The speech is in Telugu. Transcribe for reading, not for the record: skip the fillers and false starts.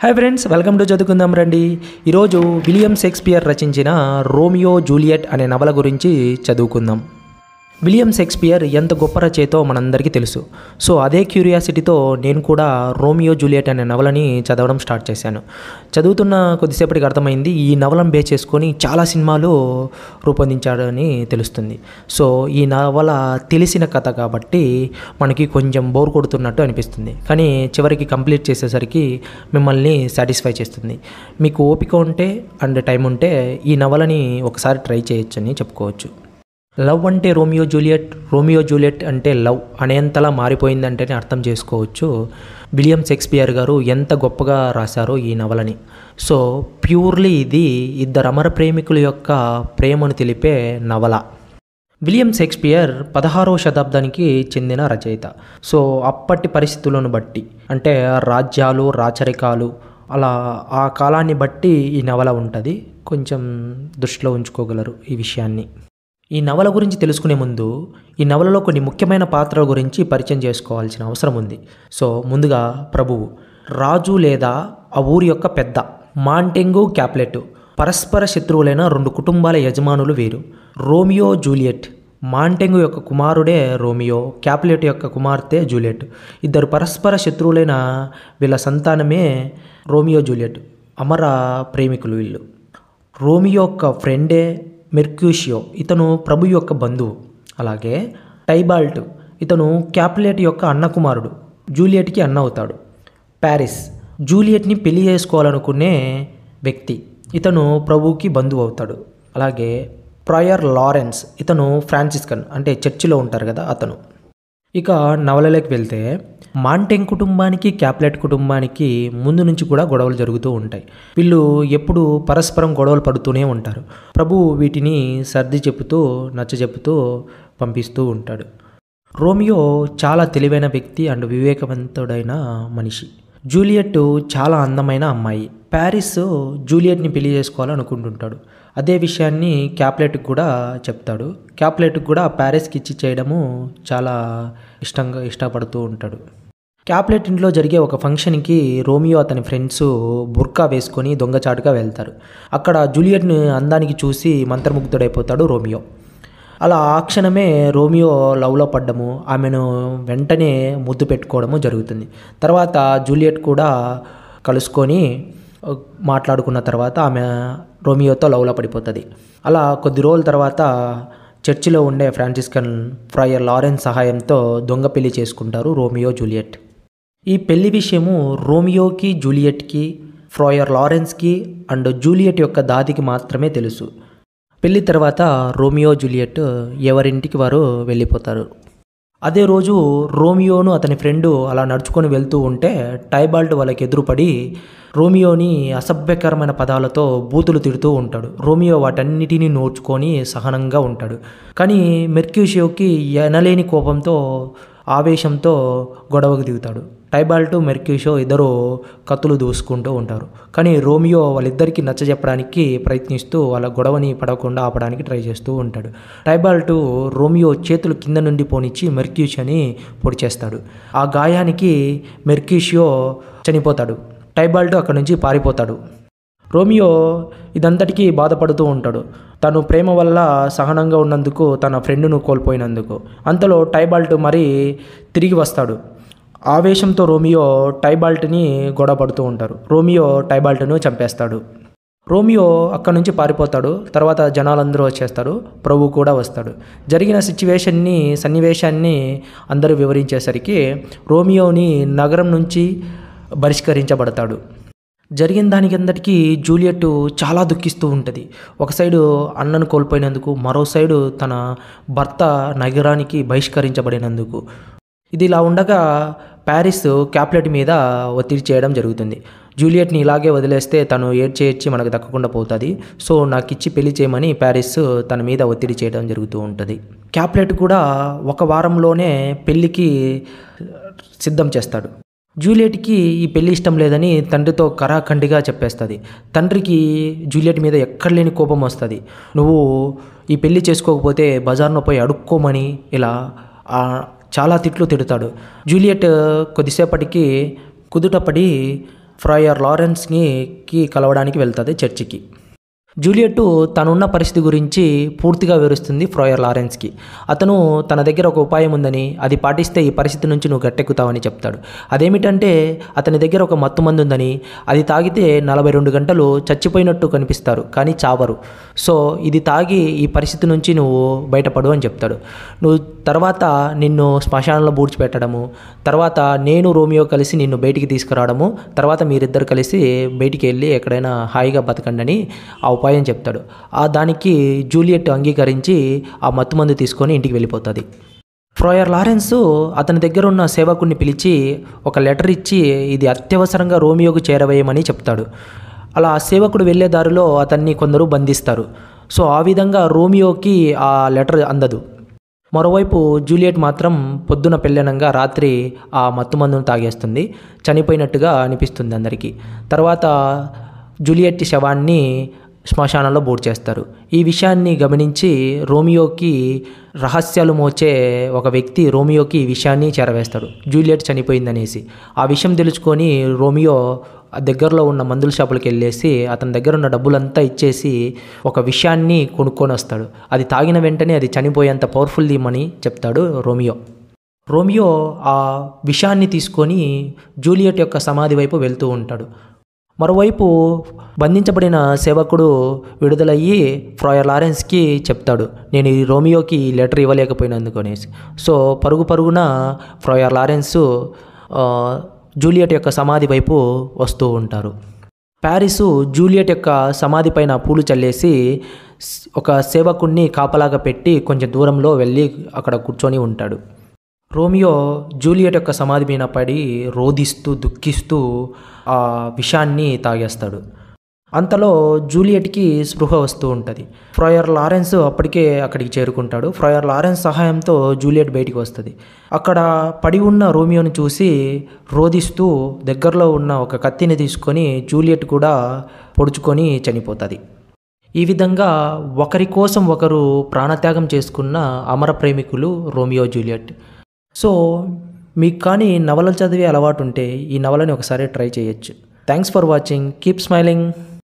హాయ్ ఫ్రెండ్స్, వెల్కమ్ టు చదువుకుందాం రండి. ఈరోజు విలియం షేక్స్పియర్ రచించిన రోమియో జూలియట్ అనే నవల గురించి చదువుకుందాం. విలియం షేక్స్పియర్ ఎంత గొప్ప రచయితో మనందరికీ తెలుసు. సో అదే క్యూరియాసిటీతో నేను కూడా రోమియో జూలియట్ అనే నవలని చదవడం స్టార్ట్ చేశాను. చదువుతున్న కొద్దిసేపటికి అర్థమైంది ఈ నవలను బేస్ చేసుకొని చాలా సినిమాలు రూపొందించాడని తెలుస్తుంది. సో ఈ నవల తెలిసిన కథ కాబట్టి మనకి కొంచెం బోర్ కొడుతున్నట్టు అనిపిస్తుంది, కానీ చివరికి కంప్లీట్ చేసేసరికి మిమ్మల్ని సాటిస్ఫై చేస్తుంది. మీకు ఓపిక ఉంటే అండ్ టైం ఉంటే ఈ నవలని ఒకసారి ట్రై చేయొచ్చని చెప్పుకోవచ్చు. లవ్ అంటే రోమియో జూలియట్ అంటే లవ్ అనేంతలా మారిపోయిందంటేనే అర్థం చేసుకోవచ్చు విలియం షేక్స్పియర్ గారు ఎంత గొప్పగా రాశారో ఈ నవలని. సో ప్యూర్లీ ఇది ఇద్దరు అమర ప్రేమికుల యొక్క ప్రేమను తెలిపే నవల. విలియం షేక్స్పియర్ 16వ శతాబ్దానికి చెందిన రచయిత. సో అప్పటి పరిస్థితులను బట్టి అంటే రాజ్యాలు రాచరికాలు అలా ఆ కాలాన్ని బట్టి ఈ నవల ఉంటుంది. కొంచెం దృష్టిలో ఉంచుకోగలరు ఈ విషయాన్ని. ఈ నవల గురించి తెలుసుకునే ముందు ఈ నవలలో కొన్ని ముఖ్యమైన పాత్రల గురించి పరిచయం చేసుకోవాల్సిన అవసరం ఉంది. సో ముందుగా ప్రభువు, రాజు లేదా ఆ ఊరి యొక్క పెద్ద. మాంటెంగు, క్యాప్లెట్ పరస్పర శత్రువులైన రెండు కుటుంబాల యజమానులు వీరు. రోమియో జూలియట్, మాంటెంగు యొక్క కుమారుడే రోమియో, క్యాప్లెట్ యొక్క కుమార్తె జూలియట్. ఇద్దరు పరస్పర శత్రువులైన వీళ్ళ సంతానమే రోమియో జూలియట్, అమర ప్రేమికులు వీళ్ళు. రోమియో యొక్క ఫ్రెండే మెర్క్యూషియో, ఇతను ప్రభు యొక్క బంధువు. అలాగే టైబాల్ట్, ఇతను క్యాప్లెట్ యొక్క అన్న కుమారుడు, జూలియట్కి అన్న అవుతాడు. ప్యారిస్, జూలియట్ని పెళ్లి చేసుకోవాలనుకునే వ్యక్తి, ఇతను ప్రభువుకి బంధువు అవుతాడు. అలాగే ఫ్రాయర్ లారెన్స్, ఇతను ఫ్రాన్సిస్కన్ అంటే చర్చిలో ఉంటారు కదా అతను. ఇక నవలలోకి వెళ్తే మాంటెంగ్ కుటుంబానికి క్యాప్లెట్ కుటుంబానికి ముందు నుంచి కూడా గొడవలు జరుగుతూ ఉంటాయి. వీళ్ళు ఎప్పుడు పరస్పరం గొడవలు పడుతూనే ఉంటారు. ప్రభువు వీటిని సర్ది చెప్పుతూ నచ్చజెప్పుతూ పంపిస్తూ ఉంటాడు. రోమియో చాలా తెలివైన వ్యక్తి అండ్ వివేకవంతుడైన మనిషి. జూలియట్ చాలా అందమైన అమ్మాయి. ప్యారిస్ జూలియట్ని పెళ్లి చేసుకోవాలనుకుంటుంటాడు. అదే విషయాన్ని క్యాప్లెట్కి కూడా చెప్తాడు. క్యాప్లెట్కి కూడా ప్యారిస్కి ఇచ్చి చేయడము చాలా ఇష్టపడుతూ ఉంటాడు. క్యాప్లెట్ ఇంట్లో జరిగే ఒక ఫంక్షన్కి రోమియో అతని ఫ్రెండ్స్ బుర్కా వేసుకొని దొంగచాటుగా వెళ్తారు. అక్కడ జూలియట్ని అందానికి చూసి మంత్రముగ్ధుడైపోతాడు రోమియో. అలా ఆ క్షణమే రోమియో లవ్లో పడ్డము, ఆమెను వెంటనే ముద్దు పెట్టుకోవడము జరుగుతుంది. తర్వాత జూలియట్ కూడా కలుసుకొని మాట్లాడుకున్న తర్వాత ఆమె రోమియోతో లవ్లో పడిపోతుంది. అలా కొద్ది రోజుల తర్వాత చర్చిలో ఉండే ఫ్రాన్సిస్కన్ ఫ్రాయర్ లారెన్స్ సహాయంతో దొంగ పెళ్లి చేసుకుంటారు రోమియో జూలియట్. ఈ పెళ్లి విషయము రోమియోకి, జూలియట్కి, ఫ్రాయర్ లారెన్స్కి అండ్ జూలియట్ యొక్క దాదికి మాత్రమే తెలుసు. పెళ్లి తర్వాత రోమియో జూలియట్ ఎవరింటికి వారు వెళ్ళిపోతారు. అదే రోజు రోమియోను అతని ఫ్రెండు అలా నడుచుకొని వెళ్తూ ఉంటే టైబాల్ట్ వాళ్ళకి ఎదురుపడి రోమియోని అసభ్యకరమైన పదాలతో బూతులు తిడుతూ ఉంటాడు. రోమియో వాటన్నిటినీ నోచుకొని సహనంగా ఉంటాడు. కానీ మెర్క్యూషియోకి ఎనలేని కోపంతో ఆవేశంతో గొడవకు దిగుతాడు. టైబాల్ట్, మెర్క్యూషియో ఇద్దరు కత్తులు దూసుకుంటూ ఉంటారు. కానీ రోమియో వాళ్ళిద్దరికీ నచ్చజెప్పడానికి ప్రయత్నిస్తూ వాళ్ళ గొడవని పడకుండా ఆపడానికి ట్రై చేస్తూ ఉంటాడు. టైబాల్ట్ రోమియో చేతులు కింద నుండి పోనిచ్చి మెర్క్యూషియోని పొడి చేస్తాడు. ఆ గాయానికి మెర్క్యూషియో చనిపోతాడు. టైబాల్ట్ అక్కడి నుంచి పారిపోతాడు. రోమియో ఇదంతటికీ బాధపడుతూ ఉంటాడు. తను ప్రేమ వల్ల సహనంగా ఉన్నందుకు, తన ఫ్రెండ్ను కోల్పోయినందుకు. అంతలో టైబాల్ట్ మరి తిరిగి వస్తాడు. ఆవేశంతో రోమియో టైబాల్ట్ని గొడవ పడుతూ ఉంటారు. రోమియో టైబాల్ట్ను చంపేస్తాడు. రోమియో అక్కడి నుంచి పారిపోతాడు. తర్వాత జనాలందరూ వచ్చేస్తారు. ప్రభు కూడా వస్తాడు. జరిగిన సన్నివేశాన్ని అందరూ వివరించేసరికి రోమియోని నగరం నుంచి బహిష్కరించబడతాడు. జరిగిన దానికందరికీ జూలియట్ చాలా దుఃఖిస్తూ ఉంటుంది. ఒక సైడు అన్నను కోల్పోయినందుకు, మరో సైడు తన భర్త నగరానికి బహిష్కరించబడినందుకు. ఇది ఇలా ఉండగా ప్యారిస్ క్యాప్లెట్ మీద ఒత్తిడి చేయడం జరుగుతుంది. జూలియట్ని ఇలాగే వదిలేస్తే తను ఏడ్చి మనకు దక్కకుండా పోతుంది, సో నాకు ఇచ్చి పెళ్లి చేయమని ప్యారిస్ తన మీద ఒత్తిడి చేయడం జరుగుతూ ఉంటుంది. క్యాప్లెట్ కూడా ఒక వారంలోనే పెళ్ళికి సిద్ధం చేస్తాడు. జూలియట్కి ఈ పెళ్లి ఇష్టం లేదని తండ్రితో కరాఖండిగా చెప్పేస్తుంది. తండ్రికి జూలియట్ మీద ఎక్కడ లేని కోపం వస్తుంది. నువ్వు ఈ పెళ్లి చేసుకోకపోతే బజార్లో పోయి అడుక్కోమని ఇలా చాలా తిట్లు తిడతాడు. జూలియట్ కొద్దిసేపటికి కుదుటపడి ఫ్రాయర్ లారెన్స్ని కలవడానికి వెళ్తుంది చర్చికి. జూలియట్ తనున్న పరిస్థితి గురించి పూర్తిగా వివరిస్తుంది ఫ్రాయర్ లారెన్స్కి. అతను తన దగ్గర ఒక ఉపాయం ఉందని, అది పాటిస్తే ఈ పరిస్థితి నుంచి నువ్వు గట్టెక్కుతావని చెప్తాడు. అదేమిటంటే అతని దగ్గర ఒక మత్తు మందు ఉందని, అది తాగితే 42 గంటలు చచ్చిపోయినట్టు కనిపిస్తారు కానీ చావరు. సో ఇది తాగి ఈ పరిస్థితి నుంచి నువ్వు బయటపడు అని చెప్తాడు. నువ్వు తర్వాత నిన్ను శ్మశానంలో పూడ్చిపెట్టడము, తర్వాత నేను రోమియో కలిసి నిన్ను బయటికి తీసుకురావడము, తర్వాత మీరిద్దరు కలిసి బయటికి వెళ్ళి ఎక్కడైనా హాయిగా బతకండి అని ఆ ఉపాయం చెప్తాడు. దానికి జూలియట్ అంగీకరించి ఆ మత్తుమందు తీసుకొని ఇంటికి వెళ్ళిపోతుంది. ఫ్రాయర్ లారెన్స్ అతని దగ్గర ఉన్న సేవకుడిని పిలిచి ఒక లెటర్ ఇచ్చి ఇది అత్యవసరంగా రోమియోకు చేరవేయమని చెప్తాడు. అలా సేవకుడు వెళ్ళే దారిలో అతన్ని కొందరు బంధిస్తారు. సో ఆ విధంగా రోమియోకి ఆ లెటర్ అందదు. మరోవైపు జూలియట్ మాత్రం పొద్దున పెళ్ళనంగా రాత్రి ఆ మత్తుమందును తాగేస్తుంది. చనిపోయినట్టుగా అనిపిస్తుంది అందరికీ. తర్వాత జూలియట్ శవాన్ని శ్మశానంలో బోర్డు చేస్తారు. ఈ విషయాన్ని గమనించి రోమియోకి రహస్యాలు మోచే ఒక వ్యక్తి రోమియోకి ఈ విషయాన్ని చేరవేస్తాడు, జూలియట్ చనిపోయిందనేసి. ఆ విషయం తెలుసుకొని రోమియో దగ్గరలో ఉన్న మందుల షాపులకు వెళ్ళేసి అతని దగ్గర ఉన్న డబ్బులంతా ఇచ్చేసి ఒక విషయాన్ని కొనుక్కొని వస్తాడు. అది తాగిన వెంటనే అది చనిపోయేంత పవర్ఫుల్ దీమని చెప్తాడు రోమియో. రోమియో ఆ విషయాన్ని తీసుకొని జూలియట్ యొక్క సమాధి వైపు వెళ్తూ ఉంటాడు. మరోవైపు బంధించబడిన సేవకుడు విడుదలయ్యి ఫ్రాయర్ లారెన్స్కి చెప్తాడు, నేను ఈ రోమియోకి లెటర్ ఇవ్వలేకపోయినందుకు అనేసి. సో పరుగున ఫ్రాయర్ లారెన్స్ జూలియట్ యొక్క సమాధి వైపు వస్తూ ఉంటారు. ప్యారిసు జూలియట్ యొక్క సమాధి పైన పూలు చల్లేసి ఒక సేవకుణ్ణి కాపలాగా పెట్టి కొంచెం దూరంలో వెళ్ళి అక్కడ కూర్చొని ఉంటాడు. రోమియో జూలియట్ యొక్క సమాధి మీద పడి రోదిస్తూ దుఃఖిస్తూ ఆ విషాన్ని తాగేస్తాడు. అంతలో జూలియట్కి స్పృహ వస్తూ ఉంటుంది. ఫ్రాయర్ లారెన్స్ అప్పటికే అక్కడికి చేరుకుంటాడు. ఫ్రాయర్ లారెన్స్ సహాయంతో జూలియట్ బయటికి వస్తుంది. అక్కడ పడి ఉన్న రోమియోని చూసి రోదిస్తూ దగ్గరలో ఉన్న ఒక కత్తిని తీసుకొని జూలియట్ కూడా పొడుచుకొని చనిపోతుంది. ఈ విధంగా ఒకరి కోసం ఒకరు ప్రాణత్యాగం చేసుకున్న అమర ప్రేమికులు రోమియో జూలియట్. సో మీకు కానీ నవలలు చదివే అలవాటు ఉంటే ఈ నవలని ఒకసారి ట్రై చేయొచ్చు. Thanks for watching. Keep smiling.